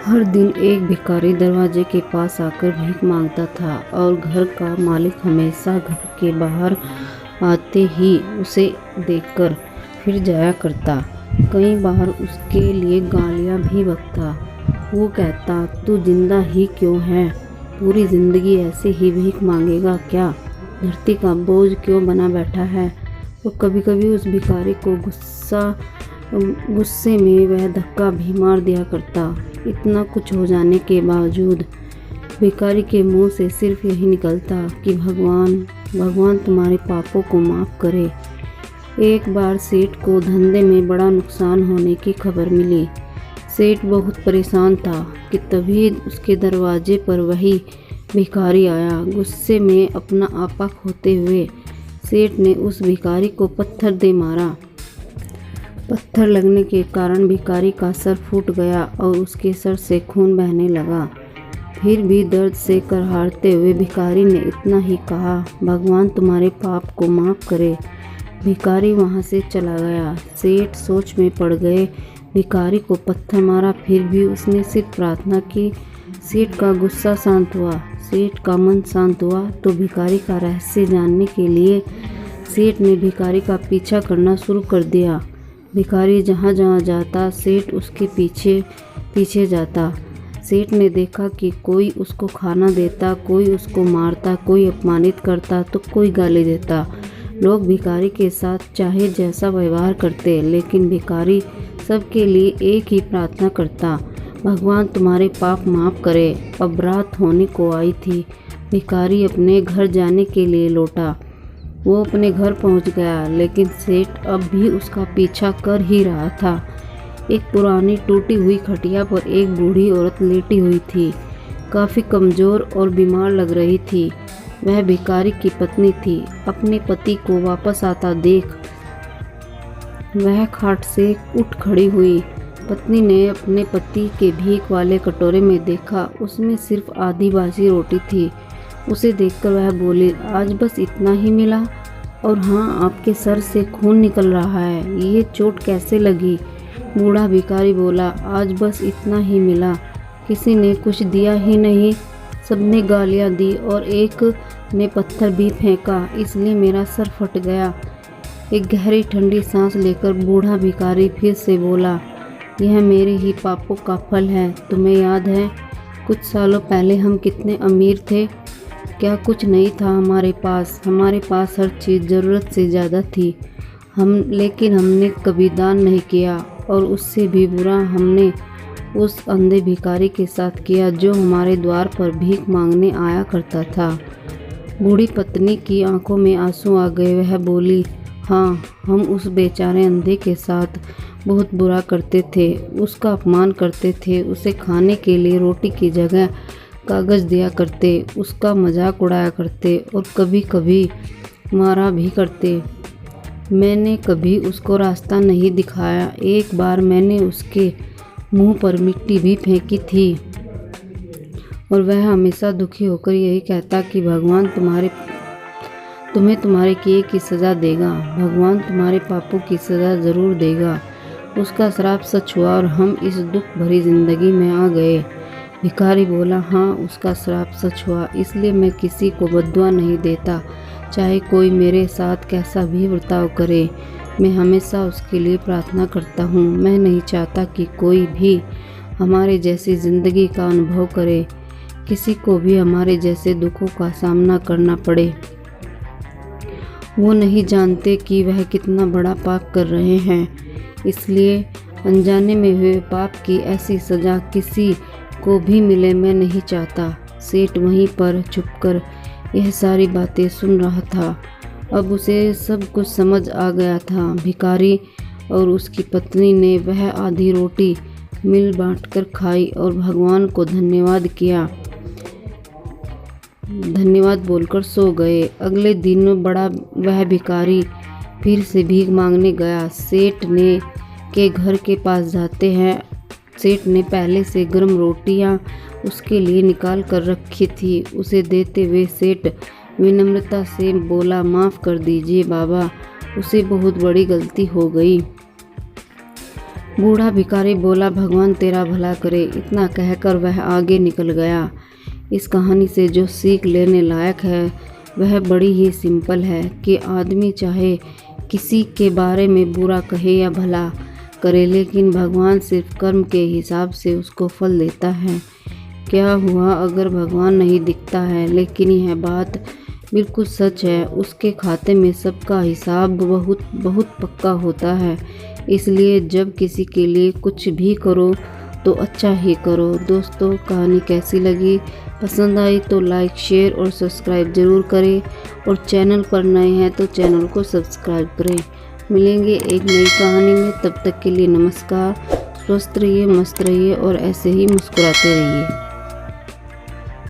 हर दिन एक भिखारी दरवाजे के पास आकर भीख मांगता था और घर का मालिक हमेशा घर के बाहर आते ही उसे देखकर फिर जाया करता। कई बार उसके लिए गालियाँ भी बकता। वो कहता, तू जिंदा ही क्यों है? पूरी जिंदगी ऐसे ही भीख मांगेगा क्या? धरती का बोझ क्यों बना बैठा है? तो कभी कभी उस भिखारी को गुस्से में वह धक्का भी मार दिया करता। इतना कुछ हो जाने के बावजूद भिखारी के मुंह से सिर्फ यही निकलता कि भगवान तुम्हारे पापों को माफ़ करे। एक बार सेठ को धंधे में बड़ा नुकसान होने की खबर मिली। सेठ बहुत परेशान था कि तभी उसके दरवाजे पर वही भिखारी आया। गुस्से में अपना आपा खोते हुए सेठ ने उस भिखारी को पत्थर दे मारा। पत्थर लगने के कारण भिखारी का सर फूट गया और उसके सर से खून बहने लगा। फिर भी दर्द से करहारते हुए भिखारी ने इतना ही कहा, भगवान तुम्हारे पाप को माफ़ करे। भिखारी वहाँ से चला गया। सेठ सोच में पड़ गए। भिखारी को पत्थर मारा, फिर भी उसने सिर्फ प्रार्थना की। सेठ का गुस्सा शांत हुआ, सेठ का मन शांत हुआ तो भिखारी का रहस्य जानने के लिए सेठ ने भिखारी का पीछा करना शुरू कर दिया। भिखारी जहाँ जहाँ जाता सेठ उसके पीछे पीछे जाता। सेठ ने देखा कि कोई उसको खाना देता, कोई उसको मारता, कोई अपमानित करता तो कोई गाली देता। लोग भिखारी के साथ चाहे जैसा व्यवहार करते, लेकिन भिखारी सबके लिए एक ही प्रार्थना करता, भगवान तुम्हारे पाप माफ़ करे। अब रात होने को आई थी। भिखारी अपने घर जाने के लिए लौटा। वो अपने घर पहुंच गया, लेकिन सेठ अब भी उसका पीछा कर ही रहा था। एक पुरानी टूटी हुई खटिया पर एक बूढ़ी औरत लेटी हुई थी। काफ़ी कमज़ोर और बीमार लग रही थी। वह भिखारी की पत्नी थी। अपने पति को वापस आता देख वह खाट से उठ खड़ी हुई। पत्नी ने अपने पति के भीख वाले कटोरे में देखा, उसमें सिर्फ आधी बासी रोटी थी। उसे देखकर वह बोली, आज बस इतना ही मिला? और हाँ, आपके सर से खून निकल रहा है, ये चोट कैसे लगी? बूढ़ा भिखारी बोला, आज बस इतना ही मिला, किसी ने कुछ दिया ही नहीं। सबने गालियाँ दी और एक ने पत्थर भी फेंका, इसलिए मेरा सर फट गया। एक गहरी ठंडी सांस लेकर बूढ़ा भिखारी फिर से बोला, यह मेरे ही पापों का फल है। तुम्हें याद है कुछ सालों पहले हम कितने अमीर थे? क्या कुछ नहीं था हमारे पास हर चीज़ ज़रूरत से ज़्यादा थी। लेकिन हमने कभी दान नहीं किया, और उससे भी बुरा हमने उस अंधे भिखारी के साथ किया जो हमारे द्वार पर भीख मांगने आया करता था। बूढ़ी पत्नी की आंखों में आंसू आ गए। वह बोली, हाँ, हम उस बेचारे अंधे के साथ बहुत बुरा करते थे, उसका अपमान करते थे, उसे खाने के लिए रोटी की जगह कागज़ दिया करते, उसका मजाक उड़ाया करते और कभी कभी मारा भी करते। मैंने कभी उसको रास्ता नहीं दिखाया। एक बार मैंने उसके मुंह पर मिट्टी भी फेंकी थी और वह हमेशा दुखी होकर यही कहता कि भगवान तुम्हें तुम्हारे किए की सज़ा देगा, भगवान तुम्हारे पापों की सज़ा ज़रूर देगा। उसका श्राप सच हुआ और हम इस दुख भरी ज़िंदगी में आ गए। भिखारी बोला, हाँ, उसका श्राप सच हुआ, इसलिए मैं किसी को बद्दुआ नहीं देता, चाहे कोई मेरे साथ कैसा भी बर्ताव करे। मैं हमेशा उसके लिए प्रार्थना करता हूँ। मैं नहीं चाहता कि कोई भी हमारे जैसी ज़िंदगी का अनुभव करे, किसी को भी हमारे जैसे दुखों का सामना करना पड़े। वो नहीं जानते कि वह कितना बड़ा पाप कर रहे हैं, इसलिए अनजाने में हुए पाप की ऐसी सज़ा किसी को भी मिले मैं नहीं चाहता। सेठ वहीं पर छुपकर यह सारी बातें सुन रहा था। अब उसे सब कुछ समझ आ गया था। भिखारी और उसकी पत्नी ने वह आधी रोटी मिल बांटकर खाई और भगवान को धन्यवाद बोलकर सो गए। अगले दिन वह भिखारी फिर से भीख मांगने गया। सेठ के घर के पास जाते हैं। सेठ ने पहले से गर्म रोटियां उसके लिए निकाल कर रखी थी। उसे देते हुए सेठ विनम्रता से बोला, माफ़ कर दीजिए बाबा, उसे बहुत बड़ी गलती हो गई। बूढ़ा भिखारी बोला, भगवान तेरा भला करे। इतना कहकर वह आगे निकल गया। इस कहानी से जो सीख लेने लायक है वह बड़ी ही सिंपल है कि आदमी चाहे किसी के बारे में बुरा कहे या भला करे, लेकिन भगवान सिर्फ कर्म के हिसाब से उसको फल देता है। क्या हुआ अगर भगवान नहीं दिखता है, लेकिन यह बात बिल्कुल सच है, उसके खाते में सबका हिसाब बहुत बहुत पक्का होता है। इसलिए जब किसी के लिए कुछ भी करो तो अच्छा ही करो। दोस्तों, कहानी कैसी लगी? पसंद आई तो लाइक, शेयर और सब्सक्राइब ज़रूर करें, और चैनल पर नए हैं तो चैनल को सब्सक्राइब करें। मिलेंगे एक नई कहानी में, तब तक के लिए नमस्कार। स्वस्थ रहिए, मस्त रहिए और ऐसे ही मुस्कुराते रहिए।